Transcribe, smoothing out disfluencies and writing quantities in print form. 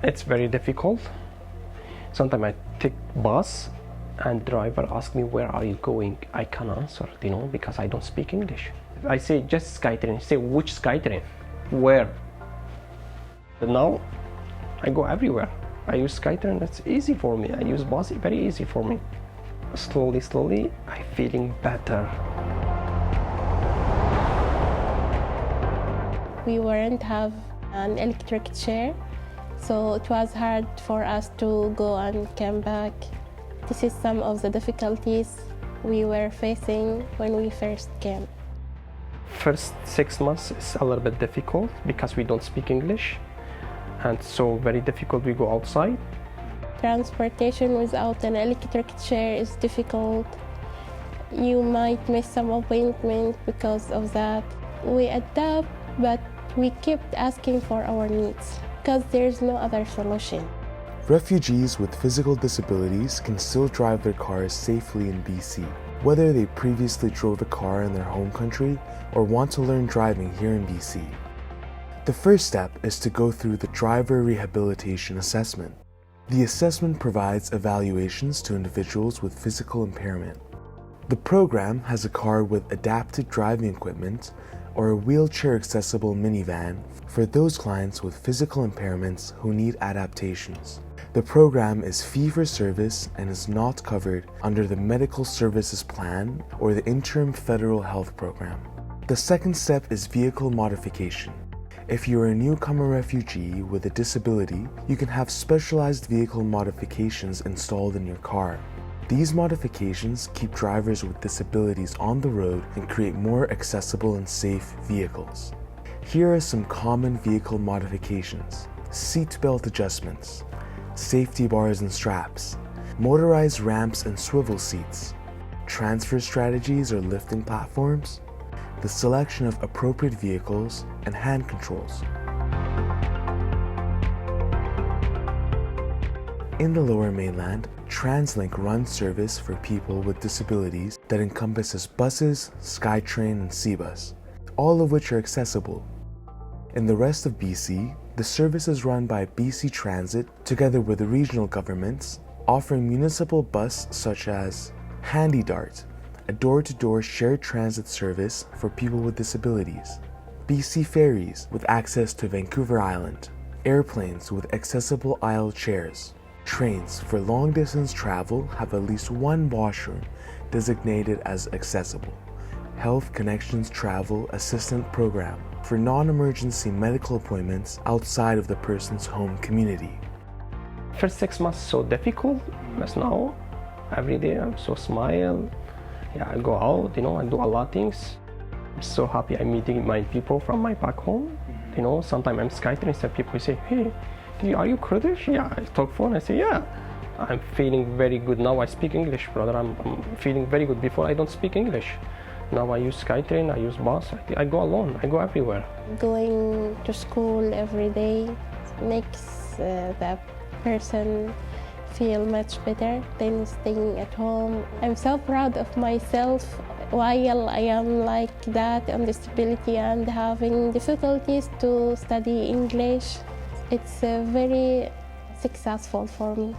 It's very difficult. Sometimes I take bus and driver ask me, where are you going? I can't answer, because I don't speak English. I say just SkyTrain. Say, which SkyTrain? Where? But now I go everywhere. I use SkyTrain. That's easy for me. I use bus. Very easy for me. Slowly, I'm feeling better. We weren't have an electric chair, so it was hard for us to go and come back. This is some of the difficulties we were facing when we first came. First 6 months is a little bit difficult because we don't speak English, and so very difficult we go outside. Transportation without an electric chair is difficult. You might miss some appointment because of that. We adapt, but we kept asking for our needs because there's no other solution. Refugees with physical disabilities can still drive their cars safely in BC, whether they previously drove a car in their home country or want to learn driving here in BC. The first step is to go through the driver rehabilitation assessment. The assessment provides evaluations to individuals with physical impairment. The program has a car with adapted driving equipment or a wheelchair-accessible minivan for those clients with physical impairments who need adaptations. The program is fee-for-service and is not covered under the Medical Services Plan or the Interim Federal Health Program. The second step is vehicle modification. If you're a newcomer refugee with a disability, you can have specialized vehicle modifications installed in your car. These modifications keep drivers with disabilities on the road and create more accessible and safe vehicles. Here are some common vehicle modifications: seatbelt adjustments, safety bars and straps, motorized ramps and swivel seats, transfer strategies or lifting platforms, the selection of appropriate vehicles, and hand controls. In the Lower Mainland, TransLink runs service for people with disabilities that encompasses buses, SkyTrain, and SeaBus, all of which are accessible. In the rest of BC, the service is run by BC Transit together with the regional governments, offering municipal bus such as Handy Dart, a door-to-door shared transit service for people with disabilities, BC Ferries with access to Vancouver Island, airplanes with accessible aisle chairs. Trains for long-distance travel have at least one washroom designated as accessible. Health Connections Travel Assistant Program for non-emergency medical appointments outside of the person's home community. First 6 months so difficult, but now every day I'm so smile. I go out, I do a lot of things. I'm so happy I'm meeting my people from my back home. Sometimes I'm SkyTrain, some people say, hey, are you Kurdish? Yeah, I talk phone, I say, yeah. I'm feeling very good now. I speak English, brother. I'm feeling very good. Before I don't speak English. Now I use SkyTrain, I use bus. I go alone, I go everywhere. Going to school every day makes the person feel much better than staying at home. I'm so proud of myself while I am like that on disability and having difficulties to study English. It's very successful for me.